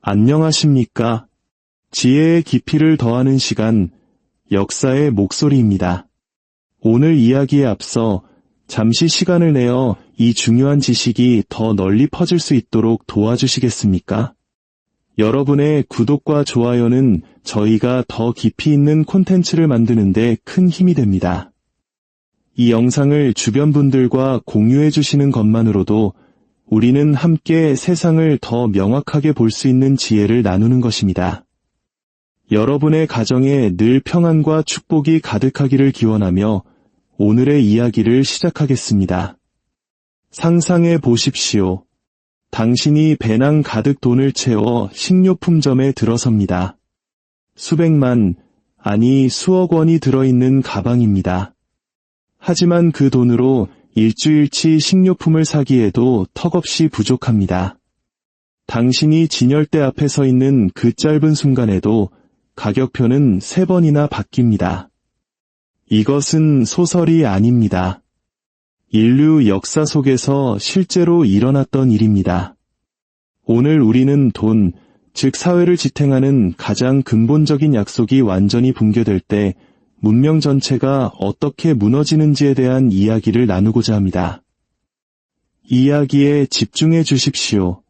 안녕하십니까? 지혜의 깊이를 더하는 시간, 역사의 목소리입니다. 오늘 이야기에 앞서 잠시 시간을 내어 이 중요한 지식이 더 널리 퍼질 수 있도록 도와주시겠습니까? 여러분의 구독과 좋아요는 저희가 더 깊이 있는 콘텐츠를 만드는 데 큰 힘이 됩니다. 이 영상을 주변 분들과 공유해 주시는 것만으로도 우리는 함께 세상을 더 명확하게 볼 수 있는 지혜를 나누는 것입니다. 여러분의 가정에 늘 평안과 축복이 가득하기를 기원하며 오늘의 이야기를 시작하겠습니다. 상상해 보십시오. 당신이 배낭 가득 돈을 채워 식료품점에 들어섭니다. 수백만, 아니 수억 원이 들어있는 가방입니다. 하지만 그 돈으로 일주일치 식료품을 사기에도 턱없이 부족합니다. 당신이 진열대 앞에 서 있는 그 짧은 순간에도 가격표는 3번이나 바뀝니다. 이것은 소설이 아닙니다. 인류 역사 속에서 실제로 일어났던 일입니다. 오늘 우리는 돈, 즉 사회를 지탱하는 가장 근본적인 약속이 완전히 붕괴될 때 문명 전체가 어떻게 무너지는지에 대한 이야기를 나누고자 합니다. 이야기에 집중해 주십시오.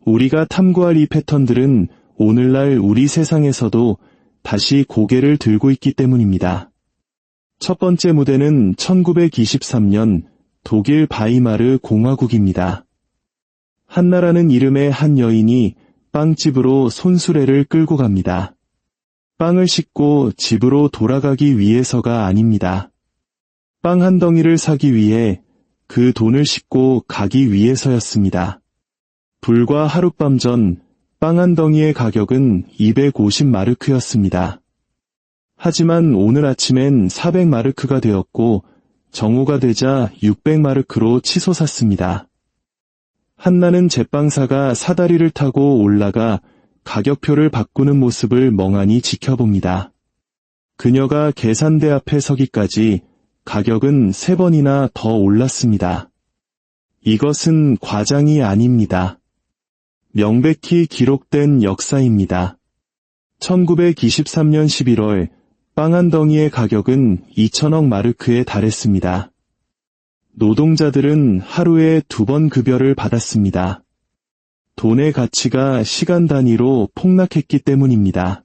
우리가 탐구할 이 패턴들은 오늘날 우리 세상에서도 다시 고개를 들고 있기 때문입니다. 첫 번째 무대는 1923년 독일 바이마르 공화국입니다. 한나라는 이름의 한 여인이 빵집으로 손수레를 끌고 갑니다. 빵을 싣고 집으로 돌아가기 위해서가 아닙니다. 빵 한 덩이를 사기 위해 그 돈을 싣고 가기 위해서였습니다. 불과 하룻밤 전 빵 한 덩이의 가격은 250마르크였습니다. 하지만 오늘 아침엔 400마르크가 되었고 정오가 되자 600마르크로 치솟았습니다. 한나는 제빵사가 사다리를 타고 올라가 가격표를 바꾸는 모습을 멍하니 지켜봅니다. 그녀가 계산대 앞에 서기까지 가격은 3번이나 더 올랐습니다. 이것은 과장이 아닙니다. 명백히 기록된 역사입니다. 1923년 11월 빵 한 덩이의 가격은 2천억 마르크에 달했습니다. 노동자들은 하루에 2번 급여를 받았습니다. 돈의 가치가 시간 단위로 폭락했기 때문입니다.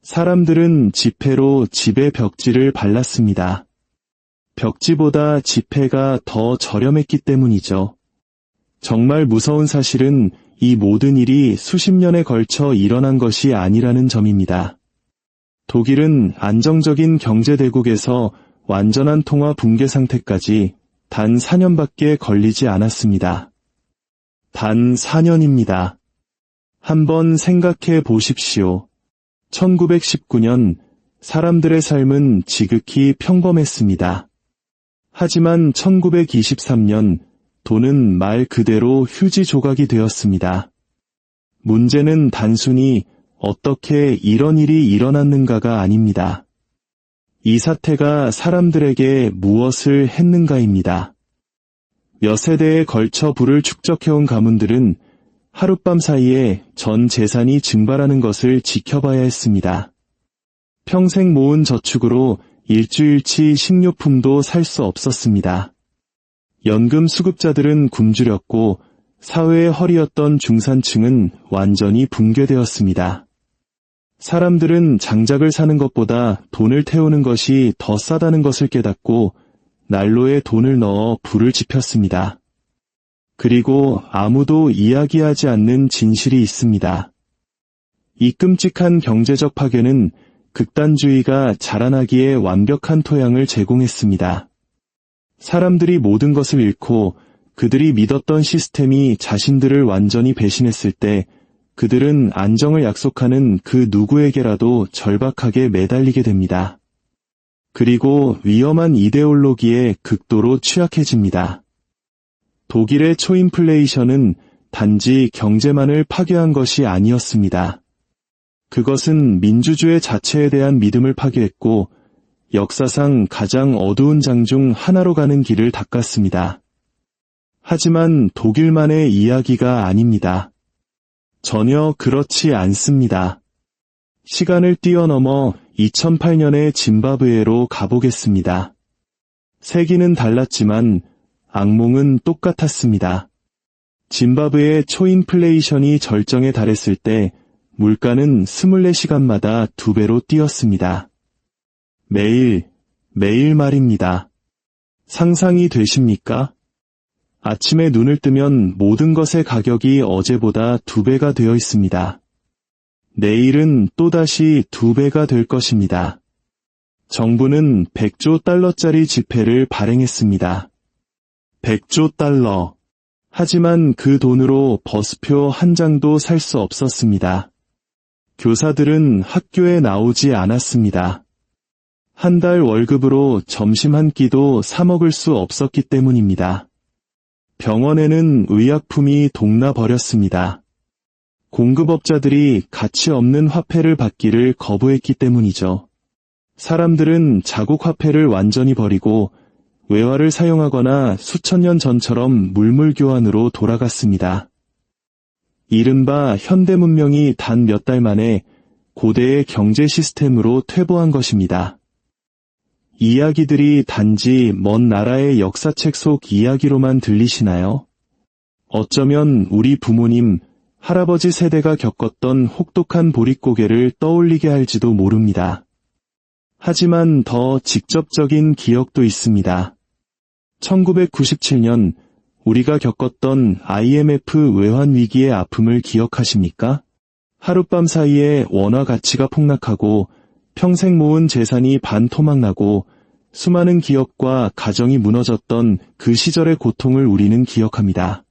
사람들은 지폐로 집의 벽지를 발랐습니다. 벽지보다 지폐가 더 저렴했기 때문이죠. 정말 무서운 사실은 이 모든 일이 수십 년에 걸쳐 일어난 것이 아니라는 점입니다. 독일은 안정적인 경제대국에서 완전한 통화 붕괴 상태까지 단 4년밖에 걸리지 않았습니다. 단 4년입니다. 한번 생각해 보십시오. 1919년 사람들의 삶은 지극히 평범했습니다. 하지만 1923년 돈은 말 그대로 휴지 조각이 되었습니다. 문제는 단순히 어떻게 이런 일이 일어났는가가 아닙니다. 이 사태가 사람들에게 무엇을 했는가입니다. 몇 세대에 걸쳐 부를 축적해온 가문들은 하룻밤 사이에 전 재산이 증발하는 것을 지켜봐야 했습니다. 평생 모은 저축으로 일주일치 식료품도 살 수 없었습니다. 연금 수급자들은 굶주렸고 사회의 허리였던 중산층은 완전히 붕괴되었습니다. 사람들은 장작을 사는 것보다 돈을 태우는 것이 더 싸다는 것을 깨닫고 난로에 돈을 넣어 불을 지폈습니다. 그리고 아무도 이야기하지 않는 진실이 있습니다. 이 끔찍한 경제적 파괴는 극단주의가 자라나기에 완벽한 토양을 제공했습니다. 사람들이 모든 것을 잃고 그들이 믿었던 시스템이 자신들을 완전히 배신했을 때 그들은 안정을 약속하는 그 누구에게라도 절박하게 매달리게 됩니다. 그리고 위험한 이데올로기에 극도로 취약해집니다. 독일의 초인플레이션은 단지 경제만을 파괴한 것이 아니었습니다. 그것은 민주주의 자체에 대한 믿음을 파괴했고 역사상 가장 어두운 장 중 하나로 가는 길을 닦았습니다. 하지만 독일만의 이야기가 아닙니다. 전혀 그렇지 않습니다. 시간을 뛰어넘어 2008년의 짐바브웨로 가보겠습니다. 세기는 달랐지만 악몽은 똑같았습니다. 짐바브웨의 초인플레이션이 절정에 달했을 때 물가는 24시간마다 2배로 뛰었습니다. 매일 말입니다. 상상이 되십니까? 아침에 눈을 뜨면 모든 것의 가격이 어제보다 2배가 되어 있습니다. 내일은 또다시 2배가 될 것입니다. 정부는 100조 달러짜리 지폐를 발행했습니다. 100조 달러. 하지만 그 돈으로 버스표 한 장도 살 수 없었습니다. 교사들은 학교에 나오지 않았습니다. 한 달 월급으로 점심 한 끼도 사 먹을 수 없었기 때문입니다. 병원에는 의약품이 동나버렸습니다. 공급업자들이 가치 없는 화폐를 받기를 거부했기 때문이죠. 사람들은 자국 화폐를 완전히 버리고 외화를 사용하거나 수천 년 전처럼 물물교환으로 돌아갔습니다. 이른바 현대 문명이 단 몇 달 만에 고대의 경제 시스템으로 퇴보한 것입니다. 이야기들이 단지 먼 나라의 역사책 속 이야기로만 들리시나요? 어쩌면 우리 부모님, 할아버지 세대가 겪었던 혹독한 보릿고개를 떠올리게 할지도 모릅니다. 하지만 더 직접적인 기억도 있습니다. 1997년 우리가 겪었던 IMF 외환 위기의 아픔을 기억하십니까? 하룻밤 사이에 원화 가치가 폭락하고 평생 모은 재산이 반토막나고 수많은 기업과 가정이 무너졌던 그 시절의 고통을 우리는 기억합니다.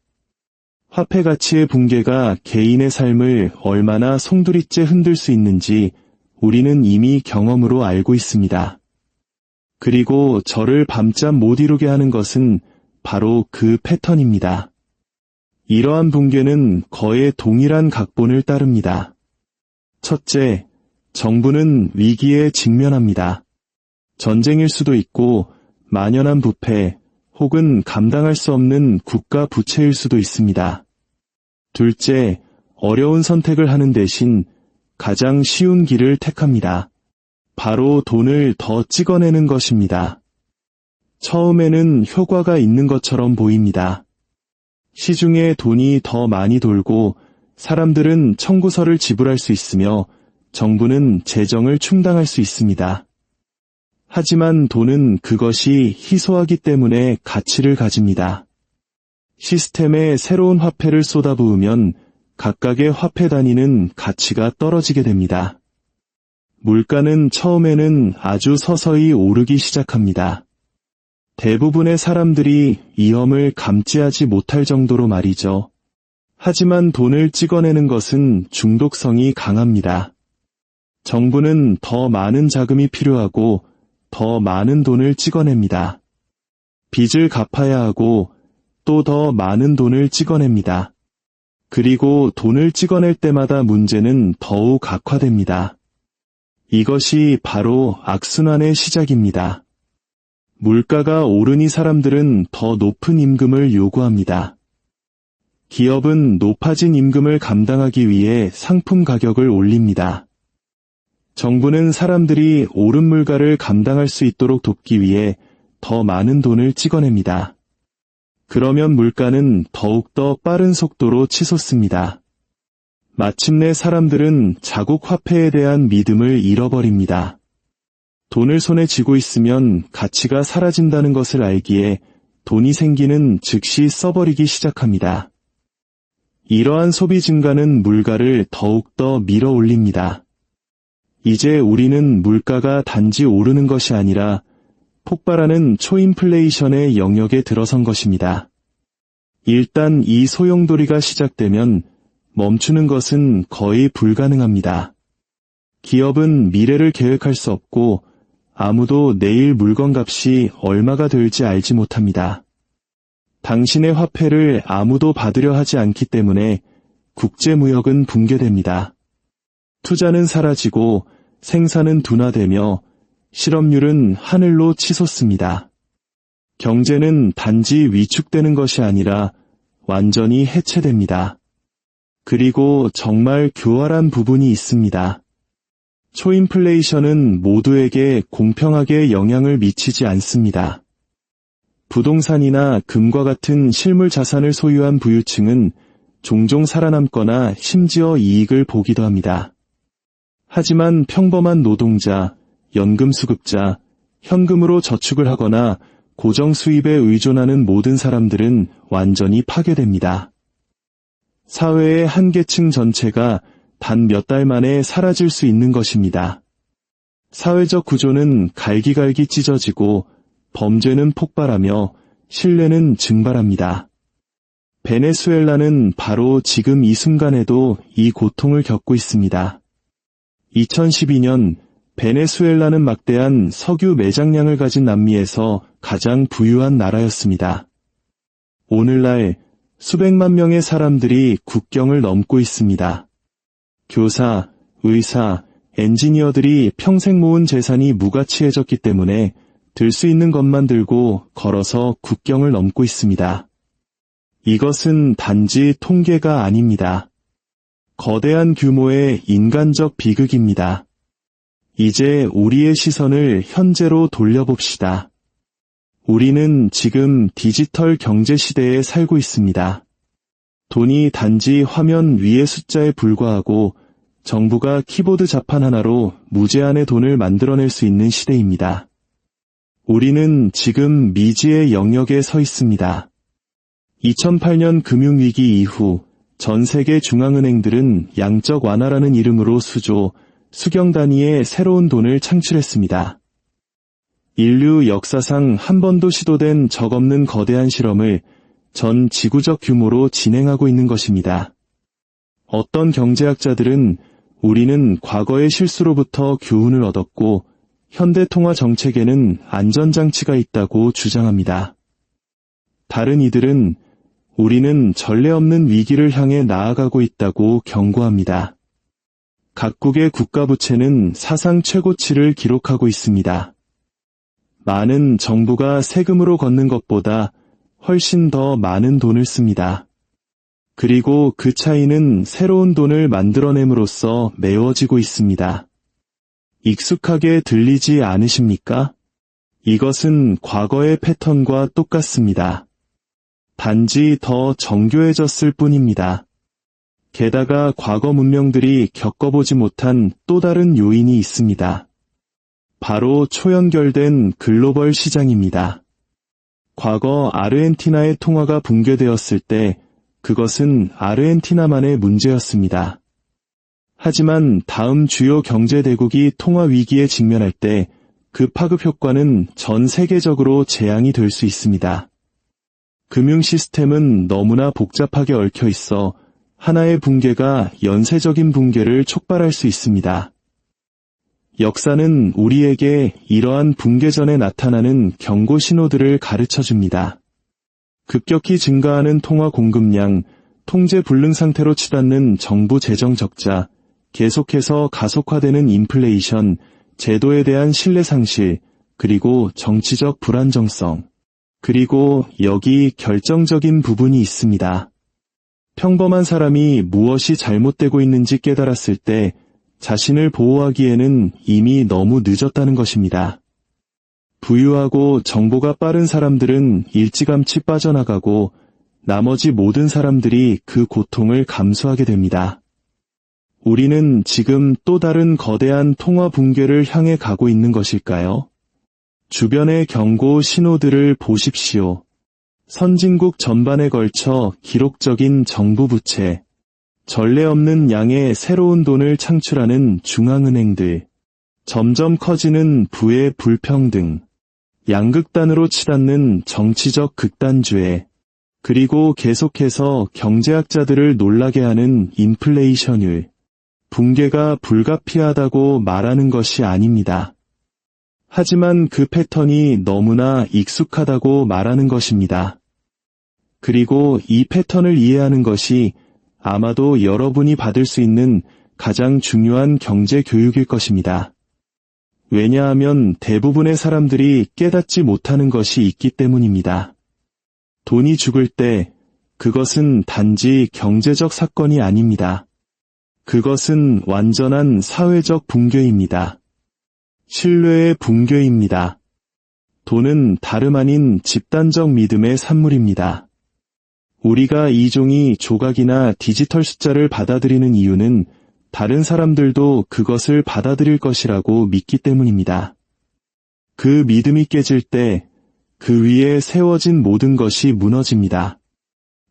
화폐 가치의 붕괴가 개인의 삶을 얼마나 송두리째 흔들 수 있는지 우리는 이미 경험으로 알고 있습니다. 그리고 저를 밤잠 못 이루게 하는 것은 바로 그 패턴입니다. 이러한 붕괴는 거의 동일한 각본을 따릅니다. 첫째, 정부는 위기에 직면합니다. 전쟁일 수도 있고 만연한 부패 혹은 감당할 수 없는 국가 부채일 수도 있습니다. 둘째, 어려운 선택을 하는 대신 가장 쉬운 길을 택합니다. 바로 돈을 더 찍어내는 것입니다. 처음에는 효과가 있는 것처럼 보입니다. 시중에 돈이 더 많이 돌고 사람들은 청구서를 지불할 수 있으며 정부는 재정을 충당할 수 있습니다. 하지만 돈은 그것이 희소하기 때문에 가치를 가집니다. 시스템에 새로운 화폐를 쏟아부으면 각각의 화폐 단위는 가치가 떨어지게 됩니다. 물가는 처음에는 아주 서서히 오르기 시작합니다. 대부분의 사람들이 위험을 감지하지 못할 정도로 말이죠. 하지만 돈을 찍어내는 것은 중독성이 강합니다. 정부는 더 많은 자금이 필요하고 더 많은 돈을 찍어냅니다. 빚을 갚아야 하고 또 더 많은 돈을 찍어냅니다. 그리고 돈을 찍어낼 때마다 문제는 더욱 악화됩니다. 이것이 바로 악순환의 시작입니다. 물가가 오르니 사람들은 더 높은 임금을 요구합니다. 기업은 높아진 임금을 감당하기 위해 상품 가격을 올립니다. 정부는 사람들이 오른 물가를 감당할 수 있도록 돕기 위해 더 많은 돈을 찍어냅니다. 그러면 물가는 더욱더 빠른 속도로 치솟습니다. 마침내 사람들은 자국 화폐에 대한 믿음을 잃어버립니다. 돈을 손에 쥐고 있으면 가치가 사라진다는 것을 알기에 돈이 생기는 즉시 써버리기 시작합니다. 이러한 소비 증가는 물가를 더욱더 밀어 올립니다. 이제 우리는 물가가 단지 오르는 것이 아니라 폭발하는 초인플레이션의 영역에 들어선 것입니다. 일단 이 소용돌이가 시작되면 멈추는 것은 거의 불가능합니다. 기업은 미래를 계획할 수 없고 아무도 내일 물건값이 얼마가 될지 알지 못합니다. 당신의 화폐를 아무도 받으려 하지 않기 때문에 국제무역은 붕괴됩니다. 투자는 사라지고 생산은 둔화되며 실업률은 하늘로 치솟습니다. 경제는 단지 위축되는 것이 아니라 완전히 해체됩니다. 그리고 정말 교활한 부분이 있습니다. 초인플레이션은 모두에게 공평하게 영향을 미치지 않습니다. 부동산이나 금과 같은 실물 자산을 소유한 부유층은 종종 살아남거나 심지어 이익을 보기도 합니다. 하지만 평범한 노동자, 연금수급자, 현금으로 저축을 하거나 고정 수입에 의존하는 모든 사람들은 완전히 파괴됩니다. 사회의 한 계층 전체가 단 몇 달 만에 사라질 수 있는 것입니다. 사회적 구조는 갈기갈기 찢어지고 범죄는 폭발하며 신뢰는 증발합니다. 베네수엘라는 바로 지금 이 순간에도 이 고통을 겪고 있습니다. 2012년 베네수엘라는 막대한 석유 매장량을 가진 남미에서 가장 부유한 나라였습니다. 오늘날 수백만 명의 사람들이 국경을 넘고 있습니다. 교사, 의사, 엔지니어들이 평생 모은 재산이 무가치해졌기 때문에 들 수 있는 것만 들고 걸어서 국경을 넘고 있습니다. 이것은 단지 통계가 아닙니다. 거대한 규모의 인간적 비극입니다. 이제 우리의 시선을 현재로 돌려봅시다. 우리는 지금 디지털 경제 시대에 살고 있습니다. 돈이 단지 화면 위의 숫자에 불과하고 정부가 키보드 자판 하나로 무제한의 돈을 만들어낼 수 있는 시대입니다. 우리는 지금 미지의 영역에 서 있습니다. 2008년 금융위기 이후 전 세계 중앙은행들은 양적 완화라는 이름으로 수경 단위의 새로운 돈을 창출했습니다. 인류 역사상 한 번도 시도된 적 없는 거대한 실험을 전 지구적 규모로 진행하고 있는 것입니다. 어떤 경제학자들은 우리는 과거의 실수로부터 교훈을 얻었고 현대 통화 정책에는 안전장치가 있다고 주장합니다. 다른 이들은 우리는 전례 없는 위기를 향해 나아가고 있다고 경고합니다. 각국의 국가부채는 사상 최고치를 기록하고 있습니다. 많은 정부가 세금으로 걷는 것보다 훨씬 더 많은 돈을 씁니다. 그리고 그 차이는 새로운 돈을 만들어냄으로써 메워지고 있습니다. 익숙하게 들리지 않으십니까? 이것은 과거의 패턴과 똑같습니다. 단지 더 정교해졌을 뿐입니다. 게다가 과거 문명들이 겪어보지 못한 또 다른 요인이 있습니다. 바로 초연결된 글로벌 시장입니다. 과거 아르헨티나의 통화가 붕괴되었을 때 그것은 아르헨티나만의 문제였습니다. 하지만 다음 주요 경제대국이 통화 위기에 직면할 때 그 파급 효과는 전 세계적으로 재앙이 될 수 있습니다. 금융 시스템은 너무나 복잡하게 얽혀 있어 하나의 붕괴가 연쇄적인 붕괴를 촉발할 수 있습니다. 역사는 우리에게 이러한 붕괴 전에 나타나는 경고 신호들을 가르쳐 줍니다. 급격히 증가하는 통화 공급량, 통제 불능 상태로 치닫는 정부 재정 적자, 계속해서 가속화되는 인플레이션, 제도에 대한 신뢰 상실, 그리고 정치적 불안정성. 그리고 여기 결정적인 부분이 있습니다. 평범한 사람이 무엇이 잘못되고 있는지 깨달았을 때 자신을 보호하기에는 이미 너무 늦었다는 것입니다. 부유하고 정보가 빠른 사람들은 일찌감치 빠져나가고 나머지 모든 사람들이 그 고통을 감수하게 됩니다. 우리는 지금 또 다른 거대한 통화 붕괴를 향해 가고 있는 것일까요? 주변의 경고 신호들을 보십시오. 선진국 전반에 걸쳐 기록적인 정부 부채, 전례 없는 양의 새로운 돈을 창출하는 중앙은행들, 점점 커지는 부의 불평등, 양극단으로 치닫는 정치적 극단주의, 그리고 계속해서 경제학자들을 놀라게 하는 인플레이션율, 붕괴가 불가피하다고 말하는 것이 아닙니다. 하지만 그 패턴이 너무나 익숙하다고 말하는 것입니다. 그리고 이 패턴을 이해하는 것이 아마도 여러분이 받을 수 있는 가장 중요한 경제 교육일 것입니다. 왜냐하면 대부분의 사람들이 깨닫지 못하는 것이 있기 때문입니다. 돈이 죽을 때 그것은 단지 경제적 사건이 아닙니다. 그것은 완전한 사회적 붕괴입니다. 신뢰의 붕괴입니다. 돈은 다름 아닌 집단적 믿음의 산물입니다. 우리가 이 종이 조각이나 디지털 숫자를 받아들이는 이유는 다른 사람들도 그것을 받아들일 것이라고 믿기 때문입니다. 그 믿음이 깨질 때 그 위에 세워진 모든 것이 무너집니다.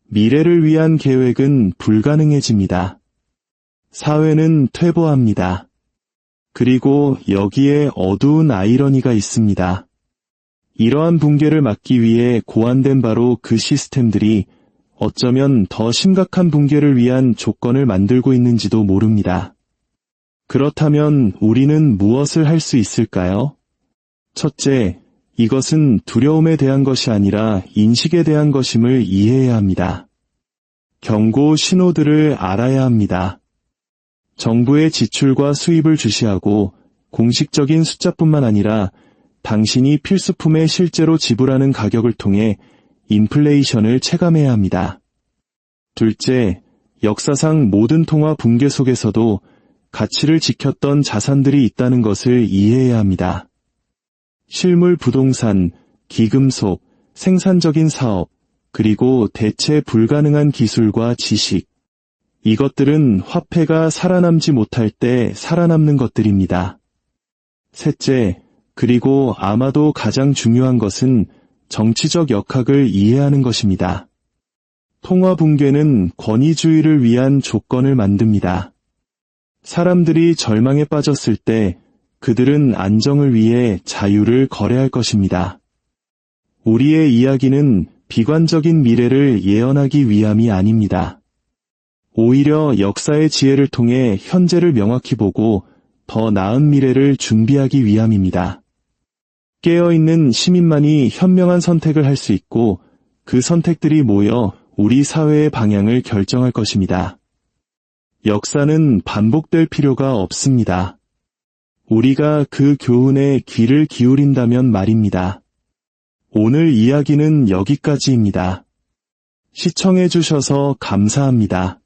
미래를 위한 계획은 불가능해집니다. 사회는 퇴보합니다. 그리고 여기에 어두운 아이러니가 있습니다. 이러한 붕괴를 막기 위해 고안된 바로 그 시스템들이 어쩌면 더 심각한 붕괴를 위한 조건을 만들고 있는지도 모릅니다. 그렇다면 우리는 무엇을 할 수 있을까요? 첫째, 이것은 두려움에 대한 것이 아니라 인식에 대한 것임을 이해해야 합니다. 경고 신호들을 알아야 합니다. 정부의 지출과 수입을 주시하고 공식적인 숫자뿐만 아니라 당신이 필수품에 실제로 지불하는 가격을 통해 인플레이션을 체감해야 합니다. 둘째, 역사상 모든 통화 붕괴 속에서도 가치를 지켰던 자산들이 있다는 것을 이해해야 합니다. 실물 부동산, 기금속, 생산적인 사업, 그리고 대체 불가능한 기술과 지식. 이것들은 화폐가 살아남지 못할 때 살아남는 것들입니다. 셋째, 그리고 아마도 가장 중요한 것은 정치적 역학을 이해하는 것입니다. 통화 붕괴는 권위주의를 위한 조건을 만듭니다. 사람들이 절망에 빠졌을 때 그들은 안정을 위해 자유를 거래할 것입니다. 우리의 이야기는 비관적인 미래를 예언하기 위함이 아닙니다. 오히려 역사의 지혜를 통해 현재를 명확히 보고 더 나은 미래를 준비하기 위함입니다. 깨어있는 시민만이 현명한 선택을 할 수 있고 그 선택들이 모여 우리 사회의 방향을 결정할 것입니다. 역사는 반복될 필요가 없습니다. 우리가 그 교훈에 귀를 기울인다면 말입니다. 오늘 이야기는 여기까지입니다. 시청해 주셔서 감사합니다.